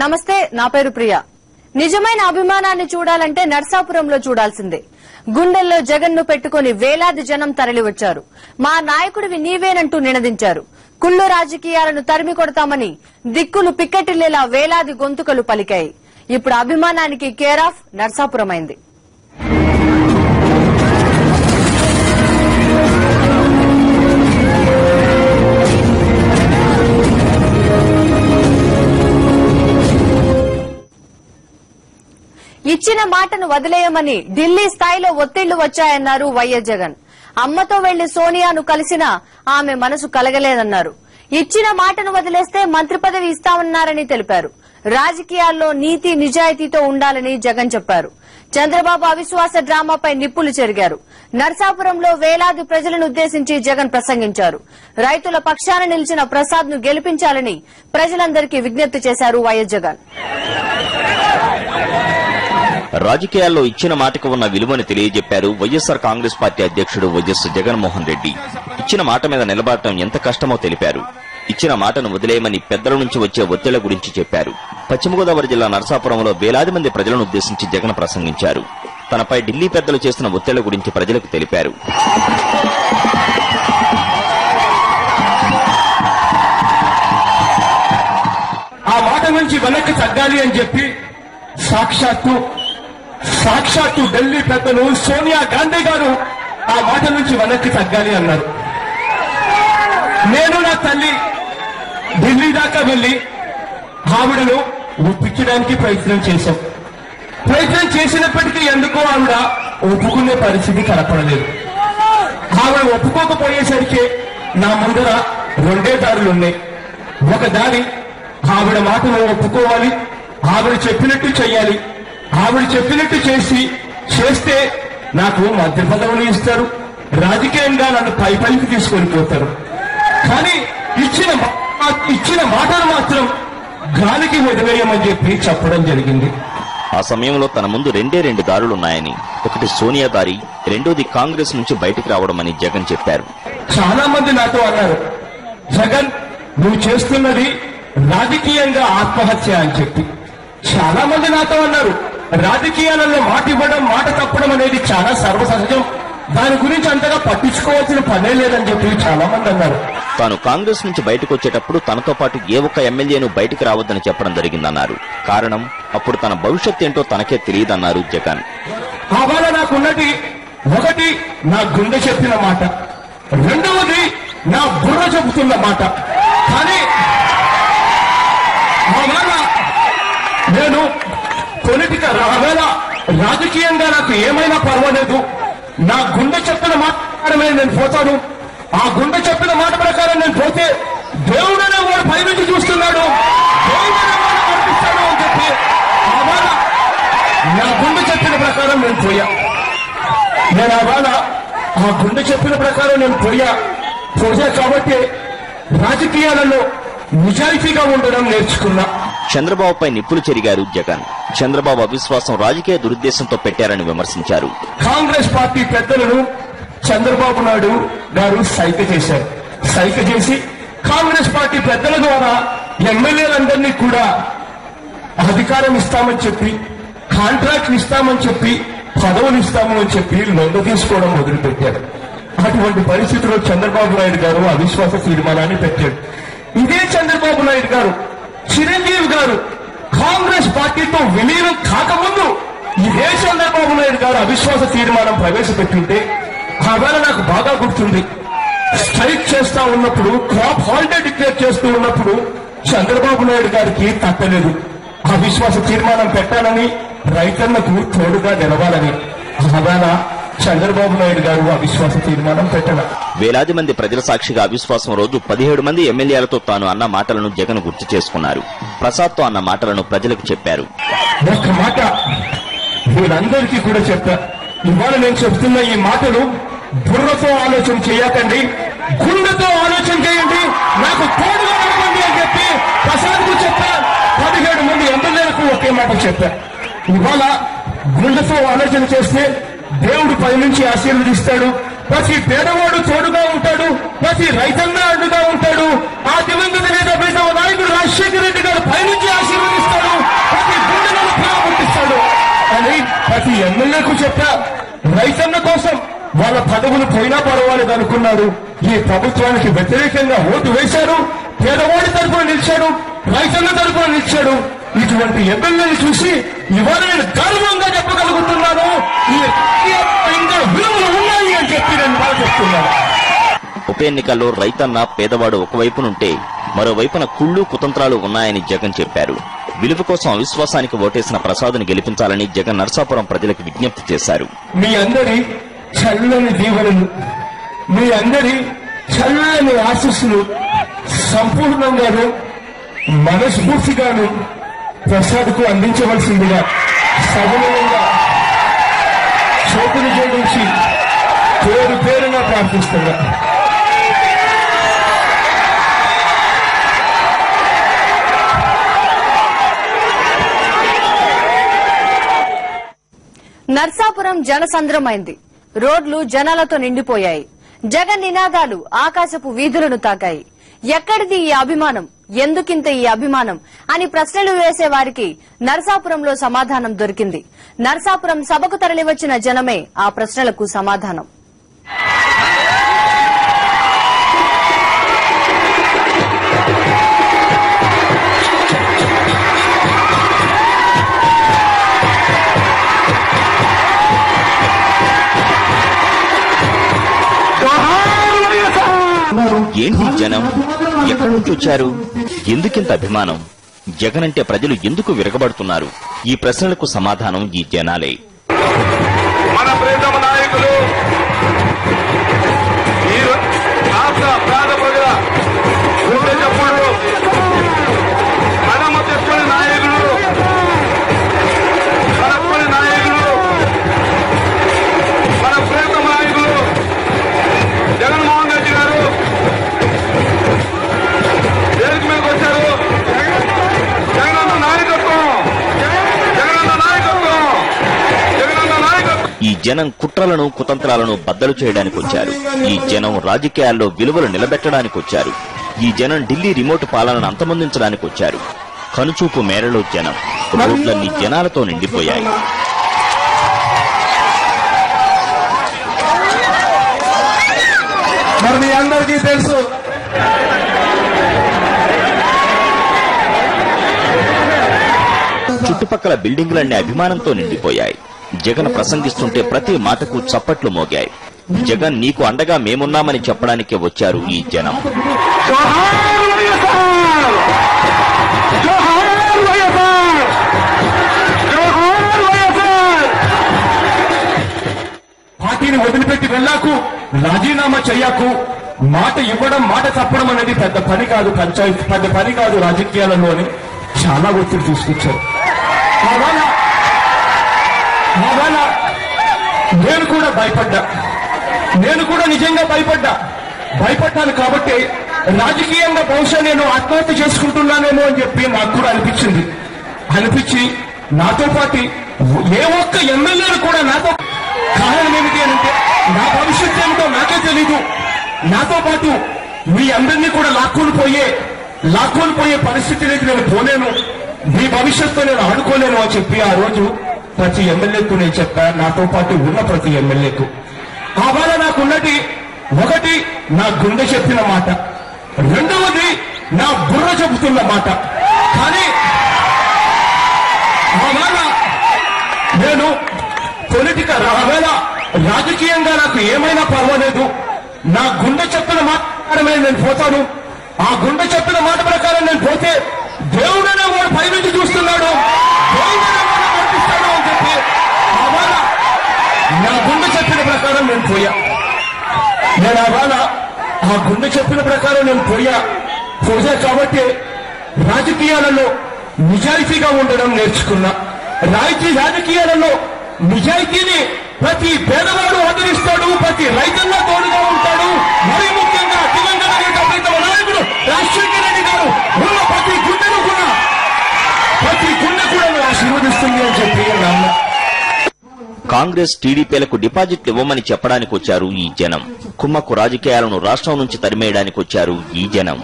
నమస్తే, నా పేరు ప్రియా. నిజమైన అభిమానాన్ని చూడాలంటే నర్సాపురంలో చూడాల్సిందే. గుండెల్లో జగన్ ను పెట్టుకుని వేలాది జనం తరలివచ్చారు. మా నాయకుడివి నీవేనంటూ నినదించారు. కుళ్ళు రాజకీయాలను తరిమి కొడతామని దిక్కులు పిక్కెటిల్లేలా వేలాది గొంతుకలు పలికాయి. ఇప్పుడు అభిమానానికి కేర్ ఆఫ్ నర్సాపురమైంది. ఇచ్చిన మాటను వదిలేయమని ఢిల్లీ స్థాయిలో ఒత్తిళ్లు వచ్చాయన్నారు వైఎస్ జగన్. అమ్మతో వెళ్లి సోనియాను కలిసినా ఆమె మనసు కలగలేదన్నారు. ఇచ్చిన మాటను వదిలేస్తే మంత్రి పదవి ఇస్తామన్నారని తెలిపారు. రాజకీయాల్లో నీతి నిజాయితీతో ఉండాలని జగన్ చెప్పారు. చంద్రబాబు అవిశ్వాస డ్రామాపై నిప్పులు చెరిగారు. నర్సాపురంలో వేలాది ప్రజలను ఉద్దేశించి జగన్ ప్రసంగించారు. రైతుల పక్షాన నిలిచిన ప్రసాద్ ను గెలిపించాలని ప్రజలందరికీ విజ్ఞప్తి చేశారు వైఎస్ జగన్. రాజకీయాల్లో ఇచ్చిన మాటకు ఉన్న విలువను తెలియజెప్పారు వైఎస్సార్ కాంగ్రెస్ పార్టీ అధ్యక్షుడు వైఎస్ జగన్మోహన్ రెడ్డి. ఇచ్చిన మాట మీద నిలబడటం ఎంత కష్టమో తెలిపారు. ఇచ్చిన మాటను వదిలేయమని పెద్దల నుంచి వచ్చే ఒత్తిళ్ల గురించి చెప్పారు. పశ్చిమ గోదావరి జిల్లా నరసాపురంలో వేలాది మంది ప్రజలను ఉద్దేశించి జగన్ ప్రసంగించారు. తనపై ఢిల్లీ పెద్దలు చేసిన ఒత్తిళ్ల గురించి ప్రజలకు తెలిపారు. ఆ మాట నుంచి వెనక్కి తగ్గాలి అని చెప్పి సాక్షాత్తు ఢిల్లీ పెద్దలు సోనియా గాంధీ గారు ఆ మాట నుంచి వెనక్కి తగ్గాలి అన్నారు. నేను నా తల్లి ఢిల్లీ దాకా వెళ్లి ఆవిడను ఒప్పించడానికి ప్రయత్నం చేసినప్పటికీ ఎందుకో ఆవిడ ఒప్పుకునే పరిస్థితి కనపడలేదు. ఆవిడ ఒప్పుకోకపోయేసరికి నా ముందర రెండే దారులున్నాయి. ఒక దారి ఆవిడ మాటను ఒప్పుకోవాలి, ఆవిడ చెప్పినట్టు చెయ్యాలి. ఆవిడ చెప్పినట్టు చేస్తే నాకు మంత్రి పదవిని ఇస్తారు, రాజకీయంగా నన్ను పైకి తీసుకొని పోతారు. కానీ ఇచ్చిన మాటలు మాత్రం గాలికి వదిలేయమని చెప్పి చెప్పడం జరిగింది. ఆ సమయంలో తన ముందు రెండు దారులున్నాయని, ఒకటి సోనియా దారి, రెండోది కాంగ్రెస్ నుంచి బయటికి రావడమని జగన్ చెప్పారు. చాలా మంది నాతో అన్నారు, జగన్ నువ్వు చేస్తున్నది రాజకీయంగా ఆత్మహత్య అని చెప్పి. చాలా మంది నాతో అన్నారు, రాజకీయాలలో మాట ఇవ్వడం, మాట తప్పడం అనేది చాలా సర్వసహజం, దాని గురించి అంతగా పట్టించుకోవాల్సిన పనే లేదని చెప్పి చాలా మంది అన్నారు. తాను కాంగ్రెస్ నుంచి బయటకు వచ్చేటప్పుడు తనతో పాటు ఏ ఒక్క ఎమ్మెల్యేను బయటికి రావద్దని చెప్పడం జరిగిందన్నారు. కారణం అప్పుడు తన భవిష్యత్ ఏంటో తనకే తెలియదన్నారు జగన్. ఆవేళ నాకున్నది ఒకటి నా గుండె చెప్పిన మాట, రెండవది నా బుర్ర చెబుతున్న మాట. కానీ ఆవేళ నేను ఆవేళ రాజకీయంగా నాకు ఏమైనా పర్వాలేదు, నా గుండె చెప్పిన మాట ప్రకారమే నేను పోతాను. ఆ గుండె చెప్పిన మాట ప్రకారం నేను పోతే దేవుడనే వాడు పైనుంచి చూస్తున్నాడు, దేవుడనే వాడు కనిపిస్తాడు అని చెప్పి ఆవేళ నా గుండె చెప్పిన ప్రకారం నేను పోయా. నేను ఆవేళ ఆ గుండె చెప్పిన ప్రకారం నేను పోయా కాబట్టి రాజకీయాలలో నిజాయితీగా ఉండడం నేర్చుకున్నా. చంద్రబాబుపై నిప్పులు చెరిగారు జగన్. చంద్రబాబు అవిశ్వాసం రాజకీయ దురుద్దేశంతో పెట్టారని విమర్శించారు. కాంగ్రెస్ పార్టీ పెద్దలను చంద్రబాబు నాయుడు గారు సైగ చేసి కాంగ్రెస్ పార్టీ పెద్దల ద్వారా ఎమ్మెల్యేలందరినీ కూడా అధికారం ఇస్తామని చెప్పి, కాంట్రాక్ట్లు ఇస్తామని చెప్పి, పదవులు ఇస్తామని చెప్పి లొంగ తీసుకోవడం మొదలుపెట్టారు. అటువంటి పరిస్థితుల్లో చంద్రబాబు నాయుడు గారు అవిశ్వాస తీర్మానాన్ని పెట్టాడు. ఇదే చంద్రబాబు నాయుడు గారు, చిరంజీవి గారు కాంగ్రెస్ పార్టీతో విలీనం కాకముందు ఇదే చంద్రబాబు నాయుడు గారు అవిశ్వాస తీర్మానం ప్రవేశపెట్టుంటే ఆవేళ నాకు బాగా గుర్తుంది. స్ట్రైక్ చేస్తా ఉన్నప్పుడు, క్రాప్ హాలిడే డిక్లేర్ చేస్తూ ఉన్నప్పుడు చంద్రబాబు నాయుడు గారికి తట్టలేదు. అవిశ్వాస తీర్మానం పెట్టాలని, రైతన్నకు తోడుగా నిలవాలని. ఆవేళ చంద్రబాబు నాయుడు గారు అవిశ్వాస తీర్మానం పెట్టారు. వేలాది మంది ప్రజల సాక్షిగా అవిశ్వాసం రోజు 17 మంది ఎమ్మెల్యేలతో తాను అన్న మాటలను జగన్ గుర్తు చేసుకున్నారు. ప్రసాద్తో అన్న మాటలను ప్రజలకు చెప్పారు. ఒక్క మాట వీళ్ళందరికీ కూడా చెప్పా, ఇవాళ నేను చెప్తున్న ఈ మాటలు బుర్రతో ఆలోచన చేయకండి, గుండెతో ఆలోచన చేయండి, నాకు తోడుగా నడవండి అని చెప్పి ప్రసాద్కు చెప్పా. 17 మంది ఎమ్మెల్యేలకు ఒకే మాట చెప్పా. ఇవాళ గుండెతో ఆలోచన చేస్తే దేవుడు పైనుంచి ఆశీర్వదిస్తాడు, ప్రతి పేదవాడు తోడుగా ఉంటాడు, ప్రతి రైతన్న అండుగా ఉంటాడు. ఆ దివంగత నేత ప్రీతమ నాయకుడు రాజశేఖర రెడ్డి గారు పైనుంచి ఆశీర్వదిస్తాడు, ప్రతి గుండెలను పుట్టిస్తాడు అని ప్రతి ఎమ్మెల్యేకు చెప్పా. రైతన్న కోసం వాళ్ళ పదవులు పోయినా పర్వాలేదు అనుకున్నారు. ఈ ప్రభుత్వానికి వ్యతిరేకంగా ఓటు వేశారు, పేదవాడి తరఫున నిలిచాడు, రైతన్న తరఫున నిలిచాడు. ఇటువంటి ఎమ్మెల్యేని చూసి ఇవాళ నేను గర్వంగా చెప్పగలుగుతున్నాను, ఈ ఇంకా విలువలు ఉన్నాయి అని చెప్పి నేను బాగా చెప్తున్నాను. ఉప ఎన్నికల్లో రైతన్న పేదవాడు ఒకవైపునుంటే మరోవైపున కుళ్ళు కుతంత్రాలు ఉన్నాయని జగన్ చెప్పారు. విలువ కోసం అవిశ్వాసానికి ఓటేసిన ప్రసాద్ను గెలిపించాలని జగన్ నర్సాపురం ప్రజలకు విజ్ఞప్తి చేశారు. మీ అందరి చల్లని దీవెనలు, మీ అందరి చల్లని ఆశీస్సులు సంపూర్ణంగాను మనస్ఫూర్తిగాను ప్రసాద్కు అందించవలసిందిగా సవినయంగా చేతులు జోడించి పేరు పేరుగా ప్రార్థిస్తున్నా. నర్సాపురం జనసంద్రమైంది. రోడ్లు జనాలతో నిండిపోయాయి. జగన్ నినాదాలు ఆకాశపు వీధులను తాకాయి. ఎక్కడిది ఈ అభిమానం, ఎందుకింత ఈ అభిమానం అని ప్రశ్నలు వేసే వారికి నర్సాపురంలో సమాధానం దొరికింది. నర్సాపురం సభకు తరలివచ్చిన జనమే ఆ ప్రశ్నలకు సమాధానం. ఏంటి జనం, ఎక్కడి నుంచి వచ్చారు, ఎందుకింత అభిమానం, జగన్ అంటే ప్రజలు ఎందుకు విరగబడుతున్నారు? ఈ ప్రశ్నలకు సమాధానం ఈ జనాలే. మన ప్రియతమ నాయకులు ఈ రాష్ట్ర పేద ప్రజల గుండె చప్పుడు మనమ చెప్పుని నాయకులు, మనప్పని నాయకులు, మన ప్రియతమ నాయకులు జగన్మోహన్ రెడ్డి గారు వేదిక మీదకి వచ్చారు. జగనన్న నాయకత్వం, జగనన్న నాయకత్వం, జగనన్న నాయకత్వం. ఈ జనం కుట్రలను కుతంత్రాలను బద్దలు చేయడానికి వచ్చారు. ఈ జనం రాజకీయాల్లో విలువలు నిలబెట్టడానికి వచ్చారు. ఈ జనం ఢిల్లీ రిమోట్ పాలనను అంతమొందించడానికి వచ్చారు. కనుచూపు మేరలో జనం, రోడ్లన్నీ జనాలతో నిండిపోయాయి. మరి మీ అందరికీ తెలుసు, చుట్టుపక్కల బిల్డింగులన్నీ అభిమానంతో నిండిపోయాయి. జగన్ ప్రసంగిస్తుంటే ప్రతి మాటకు చప్పట్లు మోగాయి. జగన్ నీకు అండగా మేమున్నామని చెప్పడానికే వచ్చారు ఈ జనం. పార్టీని వదిలిపెట్టి వెళ్ళాకు, రాజీనామా చెయ్యకు, మాట ఇవ్వడం మాట తప్పడం అనేది పెద్ద పని కాదు, పంచాయతీ పెద్ద పని కాదు రాజకీయాలలో అని చాలా ఒత్తిడి తీసుకొచ్చారు. నేను కూడా భయపడ్డా, నేను కూడా నిజంగా భయపడ్డాను. కాబట్టి రాజకీయంగా బహుశా నేను ఆత్మహత్య చేసుకుంటున్నానేమో అని చెప్పి నాకు కూడా అనిపించి నాతో పాటు ఏ ఒక్క ఎమ్మెల్యేలు కూడా నాతో, కారణం ఏమిటి అంటే నా భవిష్యత్తు ఏమిటో నాకే తెలీదు, నాతో పాటు మీ అందరినీ కూడా లాక్కొని పోయే పరిస్థితిలోకి నేను పోలేను, మీ భవిష్యత్తు నేను ఆడుకోలేను అని చెప్పి ఆ రోజు ప్రతి ఎమ్మెల్యేకు నేను చెప్పా, నాతో పాటు ఉన్న ప్రతి ఎమ్మెల్యేకు. ఆ వేళ నాకున్నది ఒకటి నా గుండె చెప్పిన మాట, రెండవది నా బుర్ర చెబుతున్న మాట. కానీ ఆ వేళ నేను ఆవేళ రాజకీయంగా నాకు ఏమైనా పర్వాలేదు, నా గుండె చెప్పిన మాట ప్రకారమే నేను పోతాను, ఆ గుండె చెప్పిన మాట ప్రకారం నేను పోతే దేవుడనే వాడు పైనుంచి చూస్తున్నాడు, దేవుడనే వాడు నడిపిస్తాడు అని చెప్పి ఆవేళ నా గుండె చెప్పిన ప్రకారం నేను పోయా. నేను ఆవేళ ఆ గుండె చెప్పిన ప్రకారం నేను పోయా కాబట్టి రాజకీయాలలో నిజాయితీగా ఉండడం నేర్చుకున్నా. రాజకీయాలలో నిజాయితీని ప్రతి పేదవాడు ఆదరిస్తాడు, ప్రతి రైతన్న తోడుగా ఉంటాడు. మరీ ముఖ్యంగా దివంగత నేత ప్రీతమ నాయకుడు రాజశేఖర రెడ్డి గారు ఉన్న ప్రతి గుండెను కూడా ఆశీర్వదిస్తుంది అని చెప్పి నమ్మ. కాంగ్రెస్ టీడీపీలకు డిపాజిట్లు ఇవ్వమని చెప్పడానికి వచ్చారు ఈ జనం. కుమ్మక్కు రాజకీయాలను రాష్ట్రం నుంచి తరిమేయడానికి వచ్చారు ఈ జనం.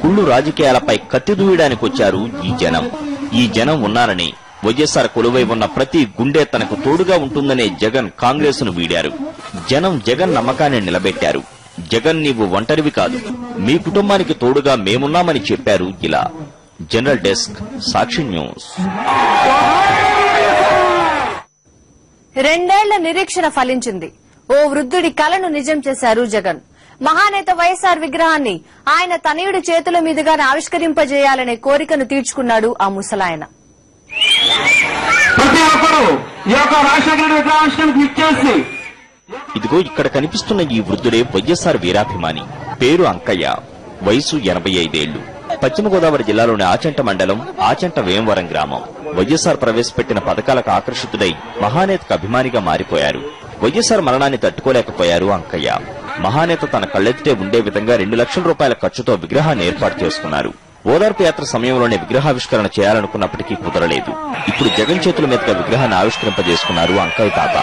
కుళ్ళు రాజకీయాలపై కత్తి దూయడానికి వచ్చారు ఈ జనం. ఈ జనం ఉన్నారని వైఎస్ఆర్ కొలువై ఉన్న ప్రతి గుండె తనకు తోడుగా ఉంటుందనే జగన్ కాంగ్రెస్ ను వీడారు. జనం జగన్ నమ్మకాన్ని నిలబెట్టారు. జగన్ నీవు ఒంటరివి కాదు, మీ కుటుంబానికి తోడుగా మేమున్నామని చెప్పారు ఇలా. జనరల్ డెస్క్, సాక్షి న్యూస్. 2 ఏళ్ల నిరీక్షణ ఫలించింది. ఓ వృద్ధుడి కలను నిజం చేశారు జగన్. మహానేత వైఎస్ఆర్ విగ్రహాన్ని ఆయన తనయుడి చేతుల మీదుగానే ఆవిష్కరింపజేయాలనే కోరికను తీర్చుకున్నాడు ఆ ముసలాయన. ప్రతి ఒక్కరూ ఈ యొక్క రాజశేఖర విగ్రహావిష్కరణకు ఇచ్చేసి ఇదిగో ఇక్కడ కనిపిస్తున్న ఈ వృద్ధుడే వైఎస్ఆర్ వీరాభిమాని. పేరు అంకయ్య, వయసు 85 ఏళ్లు. పశ్చిమ గోదావరి జిల్లాలోని ఆచంట మండలం, ఆచంట వేమవరం గ్రామం. వైఎస్ఆర్ ప్రవేశపెట్టిన పథకాలకు ఆకర్షితుడై మహానేతకు అభిమానిగా మారిపోయారు. వైఎస్ఆర్ మరణాన్ని తట్టుకోలేకపోయారు అంకయ్య. మహానేత తన కళ్లెత్తే ఉండే విధంగా 2 లక్షల రూపాయల ఖర్చుతో విగ్రహాన్ని ఏర్పాటు చేసుకున్నారు. ఓదార్పు యాత్ర సమయంలోనే విగ్రహావిష్కరణ చేయాలనుకున్నప్పటికీ కుదరలేదు. ఇప్పుడు జగన్ చేతుల మీదుగా విగ్రహాన్ని ఆవిష్కరింపజేసుకున్నారు అంకయ్య తాత.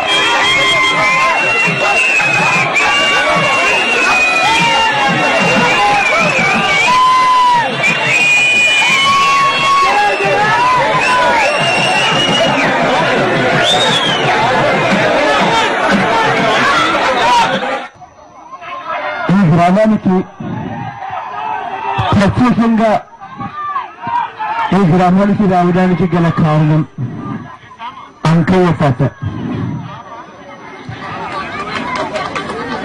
ఈ గ్రామానికి ప్రత్యేకంగా ఈ గ్రామానికి రావడానికి గల కారణం అంకయ్య తాత.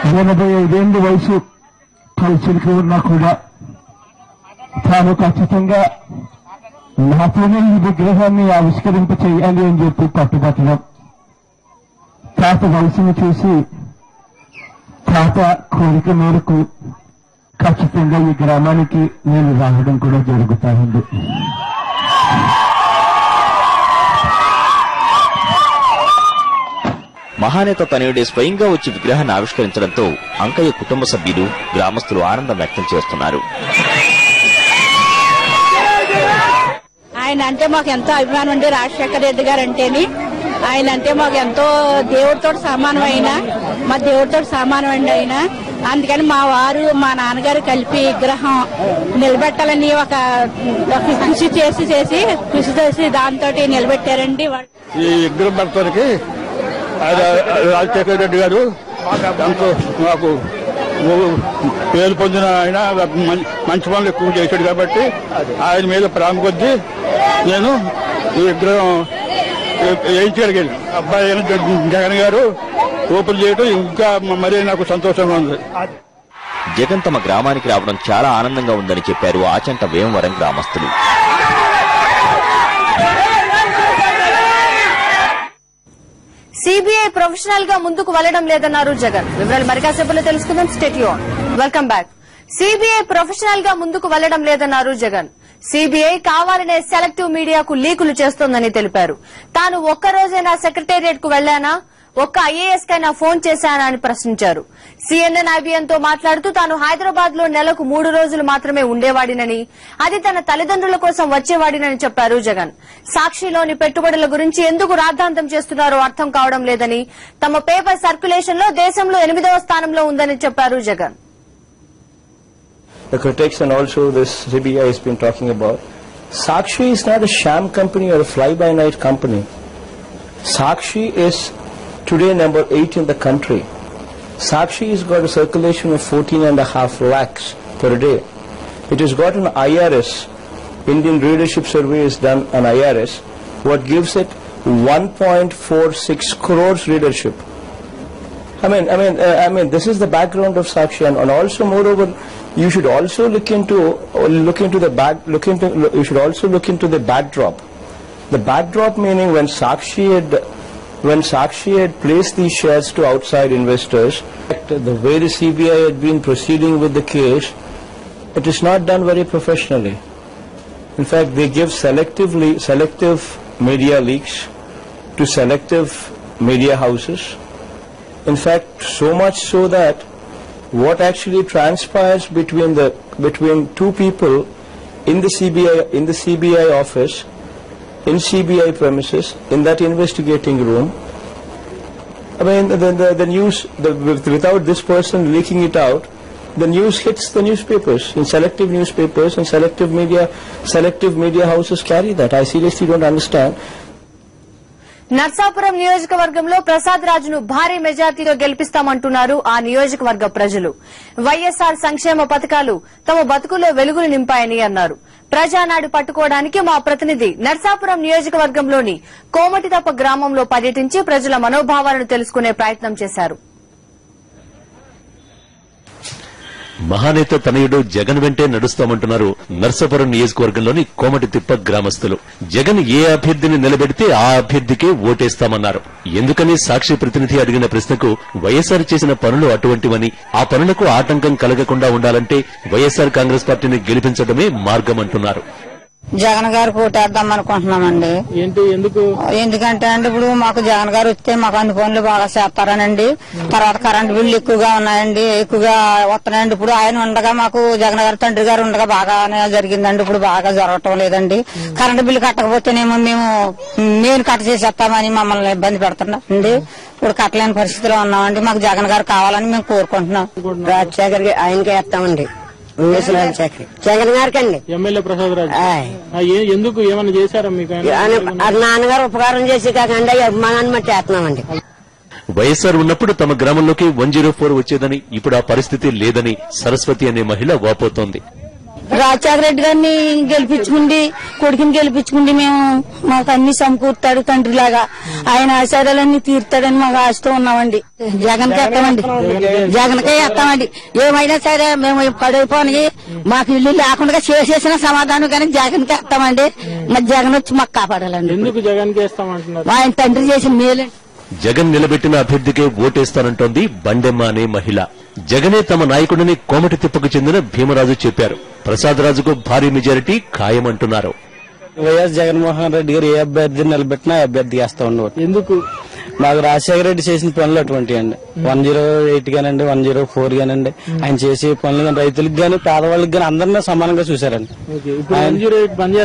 85 ఏళ్ల వయసు పరిస్థితికి ఉన్నా కూడా తాను ఖచ్చితంగా నాతోనే ఈ విగ్రహాన్ని ఆవిష్కరింప చేయాలి అని చెప్పి పట్టుబట్టడం, తాత వయసును చూసి తాత కోరిక మేరకు ఖచ్చితంగా ఈ గ్రామానికి నేను రావడం కూడా జరుగుతా ఉంది. మహానేత తనయుడే స్వయంగా వచ్చి విగ్రహాన్ని ఆవిష్కరించడంతో అంకయ్య కుటుంబ సభ్యులు, గ్రామస్తులు ఆనందం వ్యక్తం చేస్తున్నారు. ఆయన అంటే మాకు ఎంతో అభిమానం అండి. రాజశేఖర రెడ్డి గారు అంటేని ఆయన అంటే మాకు ఎంతో దేవుడితో సమానం అయినా, మా దేవుడితో సమానం అండి ఆయన. అందుకని మా వారు, మా నాన్నగారు కలిపి విగ్రహం నిలబెట్టాలని ఒక కృషి చేసి దాంతో నిలబెట్టారండి. ఈ విగ్రహం పెడతానికి రాజశేఖర రెడ్డి గారు ఎంతో మాకు పేరు పొందిన ఆయన, మంచి పనులు ఎక్కువ చేశాడు కాబట్టి ఆయన మీద ప్రేమ కొద్దీ నేను ఈ విగ్రహం వేయించగలిగాను. అబ్బాయి జగన్ గారు ఓపెన్ చేయడం ఇంకా మరీ నాకు సంతోషంగా ఉంది. జగన్ తమ గ్రామానికి రావడం చాలా ఆనందంగా ఉందని చెప్పారు ఆచంట వేమవరం గ్రామస్తులు. సిబిఐ ప్రొఫెషనల్ గా ముందుకు వెళ్లడం లేదన్నారు జగన్. వివరాలు మరికాసేపులో తెలుసుకుందాం. స్టేట్ యూన్. Welcome back. సిబిఐ ప్రొఫెషనల్ గా ముందుకు వెళ్లడం లేదన్నారు జగన్. సిబిఐ కావాలనే సెలెక్టివ్ మీడియాకు లీకులు చేస్తోందని తెలిపారు. తాను ఒక్కరోజైనా సెక్రటేరియట్ కు వెళ్లానా, ఒక్క ఐఏఎస్ కైనా ఫోన్ చేశానా అని ప్రశ్నించారు. సిఎన్ఎన్ ఐబీఎన్ తో మాట్లాడుతూ తాను హైదరాబాద్ లో నెలకు 3 రోజులు మాత్రమే ఉండేవాడినని, అది తన తల్లిదండ్రుల కోసం వచ్చేవాడినని చెప్పారు జగన్. సాక్షిలోని పెట్టుబడుల గురించి ఎందుకు రాద్ధాంతం చేస్తున్నారో అర్థం కావడం లేదని, తమ పేపర్ సర్క్యులేషన్ లో దేశంలో 8వ స్థానంలో ఉందని చెప్పారు Jagan. The critics and also this CBI has been talking about. Sakshi is not a sham company or a fly-by-night company. Sakshi is today number 8 in the country. Sakshi has got a circulation of 14.5 lakhs per day. It has got an IRS, Indian Readership Survey is done on IRS, what gives it 1.46 crores readership. I mean, this is the background of Sakshi, and also moreover, you should also look into the backdrop. The backdrop meaning when Sakshi had placed these shares to outside investors, the way the CBI had been proceeding with the case, it is not done very professionally. In fact, they give selective media leaks to selective media houses. In fact, so much so that what actually transpires between two people in the CBI office, in CBI premises, in that investigating room, I mean, the news, without this person leaking it out, the news hits the newspapers, in selective newspapers, and selective media houses carry that. I seriously don't understand. Narsapuram నియోజకవర్గంలో ప్రసాద్ రాజును భారీ మెజార్టీతో గెలిపిస్తామంటున్నారు ఆ నియోజకవర్గ ప్రజలు. వైఎస్ఆర్ సంక్షేమ పథకాలు తమ బతుకుల్లో వెలుగులు నింపాయని అన్నారు. ప్రజానాడు పట్టుకోవడానికి మా ప్రతినిధి నర్సాపురం నియోజకవర్గంలోని కోమటితప్ప గ్రామంలో పర్యటించి ప్రజల మనోభావాలను తెలుసుకునే ప్రయత్నం చేశారు. మహానేత తనయుడు జగన్ వెంటే నడుస్తామంటున్నారు నర్సాపురం నియోజకవర్గంలోని కోమటితిప్ప గ్రామస్తులు. జగన్ ఏ అభ్యర్థిని నిలబెడితే ఆ అభ్యర్థికే ఓటేస్తామన్నారు. ఎందుకని సాక్షి ప్రతినిధి అడిగిన ప్రశ్నకు వైఎస్ఆర్ చేసిన పనులు అటువంటివని, ఆ పనులకు ఆటంకం కలగకుండా ఉండాలంటే వైఎస్ఆర్ కాంగ్రెస్ పార్టీని గెలిపించడమే మార్గమంటున్నారు. జగన్ గారు ఓటేద్దాం అనుకుంటున్నామండి. ఎందుకంటే అండి ఇప్పుడు మాకు జగన్ గారు వస్తే మాకు అన్ని పనులు బాగా చేస్తారనండి. తర్వాత కరెంట్ బిల్లు ఎక్కువగా ఉన్నాయండి, ఎక్కువగా వస్తున్నాయండి. ఇప్పుడు ఆయన ఉండగా మాకు జగన్ గారు తండ్రి గారు ఉండగా బాగానే జరిగిందండి. ఇప్పుడు బాగా జరగటం లేదండి. కరెంట్ బిల్లు కట్టకపోతేనేమో మేము కట్ట చేసేస్తామని మమ్మల్ని ఇబ్బంది పెడుతున్నారండి. ఇప్పుడు కట్టలేని పరిస్థితిలో ఉన్నామండి. మాకు జగన్ గారు కావాలని మేము కోరుకుంటున్నాం. రాజశేఖర్ ఆయనకే వేస్తామండి. జగన్ గారికి అండి. ఎమ్మెల్యే ప్రసాద్ రాజు ఎందుకు ఏమైనా చేశారా మీకు? నాన్నగారు ఉపకారం చేసి కాకండి అభిమానాన్ని బట్టి వేస్తున్నామండి. వైఎస్ఆర్ ఉన్నప్పుడు తమ గ్రామంలోకి 104 వచ్చేదని, ఇప్పుడు ఆ పరిస్థితి లేదని సరస్వతి అనే మహిళ వాపోతోంది. రాజశేఖర రెడ్డి గారిని గెలిపించుకుండి, కొడుకుని గెలిపించుకుండి మేము మాకు అన్ని సమకూర్తాడు తండ్రిలాగా, ఆయన ఆశయాలన్నీ తీరుతాడని మాకు ఆశతో ఉన్నామండి. జగన్కే వేస్తామండి, జగన్కే వేస్తామండి. ఏమైనా సరే మేము పడైపోయి మాకు ఇల్లు లేకుండా చేసేసిన సమాధానం కానీ జగన్కే వేస్తామండి. మరి జగన్ వచ్చి మాకు కాపాడాలండి. ఎందుకు జగన్కే వేస్తామంటున్నారు? ఆయన తండ్రి చేసిన మేలండి. జగన్ నిలబెట్టిన అభ్యర్థికే ఓటేస్తానంటోంది బండెమ్మ అనే మహిళ. జగనే తమ నాయకుడిని కోమటితిప్పకు చెందిన భీమరాజు చెప్పారు. ప్రసాద్ రాజుకు భారీ మెజారిటీ ఖాయమంటున్నారు. వైఎస్ జగన్మోహన్ రెడ్డి గారు ఏ అభ్యర్థిని నిలబెట్టినా అభ్యర్థి వేస్తా ఉండేవారు. ఎందుకు? మాకు రాజశేఖర రెడ్డి చేసిన పనులు అటువంటి అండి. 108 గానండి, 104 గానండి, ఆయన చేసే పనులు రైతులకు గాని పేదవాళ్ళకి గాని అందరినీ సమానంగా చూశారండి. బంద్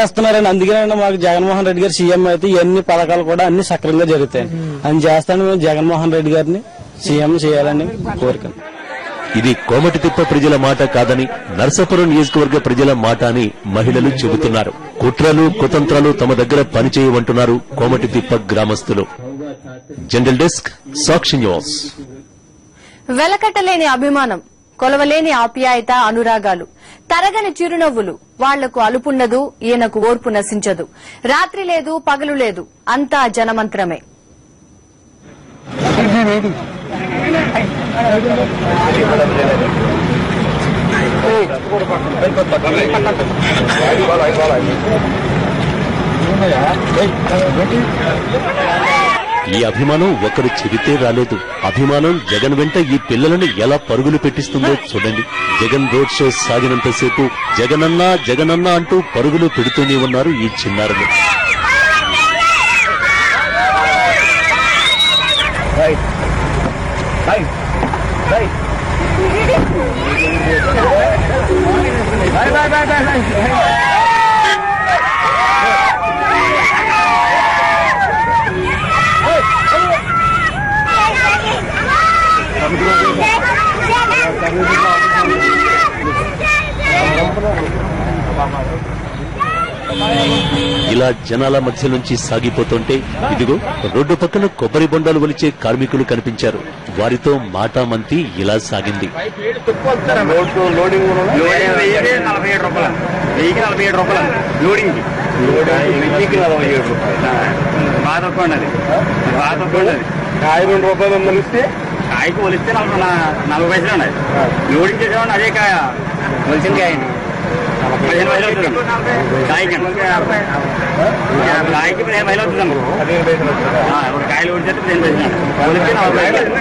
చేస్తున్నారండి. అందుకేనండి మాకు జగన్మోహన్ రెడ్డి గారు సీఎం అయితే ఇవన్నీ పథకాలు కూడా అన్ని సక్రమంగా జరుగుతాయండి. అని చేస్తాను మేము జగన్మోహన్ రెడ్డి గారిని సీఎం చేయాలని కోరిక. ఇది కోమటితిప్ప ప్రజల మాట కాదని, నర్సాపురం నియోజకవర్గ ప్రజల మాట అని మహిళలు చెబుతున్నారు. కుట్రలు కుతంత్రాలు తమ దగ్గర పనిచేయమంటున్నారు కోమటితిప్ప గ్రామస్తులు. జనరల్ డెస్క్, సాక్షి న్యూస్. వెలకట్టలేని అభిమానం, కొలవలేని ఆప్యాయత, అనురాగాలు, తరగని చిరునవ్వులు. వాళ్లకు అలుపుండదు, ఈయనకు ఓర్పు నశించదు. రాత్రి లేదు, పగలు లేదు, అంతా జనమంత్రమే. ఈ అభిమానం ఒకరు చెబితే రాలేదు. అభిమానం జగన్ వెంట ఈ పిల్లలను ఎలా పరుగులు పెట్టిస్తుందో చూడండి. జగన్ రోడ్ షో సాగినంతసేపు జగనన్నా జగనన్నా అంటూ పరుగులు పెడుతూనే ఉన్నారు ఈ చిన్నారులు. ఇలా జనాల మధ్య నుంచి సాగిపోతుంటే ఇదిగో రోడ్డు పక్కన కొబ్బరి బొండాలు ఒలిచే కార్మికులు కనిపించారు. వారితో మాటామంతి ఇలా సాగింది. కాయ ₹2 ఒలిస్తే కాయకు ఒలిస్తే 40 పైసలు ఉన్నాయి. లోడింగ్ చేసేవాడిని అదే కాయ ఒలిసిన కాయ 15 పైసలు అవుతుంది. కాయకి 15 పైసలు అవుతుంది. ఒక కాయ లోడ్ చేస్తే 15 పైసలు ఒలిస్తే 40 పైసలు.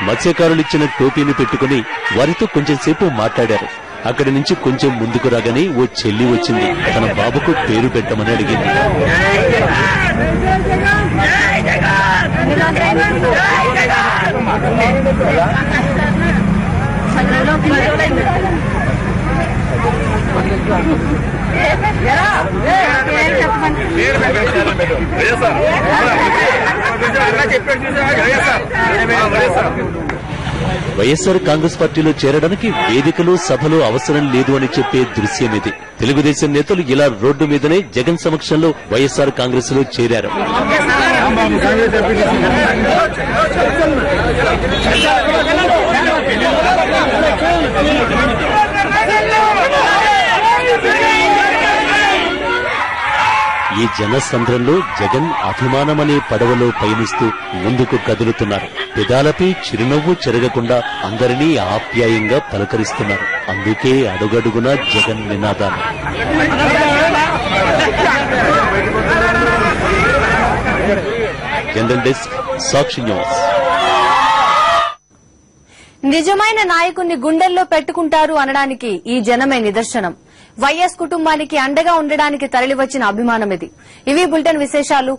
మత్స్యకారులిచ్చిన టోపీని పెట్టుకుని వారితో కొంచెం సేపు మాట్లాడారు. అక్కడి నుంచి కొంచెం ముందుకు రాగానే ఓ చెల్లి వచ్చింది. తన బాబుకు పేరు పెట్టమని అడిగింది. వైఎస్ఆర్ కాంగ్రెస్ పార్టీలో చేరడానికి వేదికలు సభలు అవసరం లేదు అని చెప్పే దృశ్యం ఇది. తెలుగుదేశం నేతలు ఇలా రోడ్డు మీదనే జగన్ సమక్షంలో వైఎస్ఆర్ కాంగ్రెస్ లో చేరారు. ఈ జనసంద్రంలో జగన్ అభిమానమనే పడవలో పయనిస్తూ ముందుకు కదులుతున్నారు. పెదాలపై చిరునవ్వు చెరగకుండా అందరినీ ఆప్యాయంగా పలకరిస్తున్నారు. అందుకే అడుగడుగునా జగన్ నినాదాలు. జనరల్ డెస్క్, సాక్షి న్యూస్. నిజమైన నాయకుణ్ణి గుండెల్లో పెట్టుకుంటారు అనడానికి ఈ జనమే నిదర్శనం. వైఎస్ కుటుంబానికి అండగా ఉండడానికి తరలివచ్చిన అభిమానం ఇది. ఇవి బులెటిన్ విశేషాలు.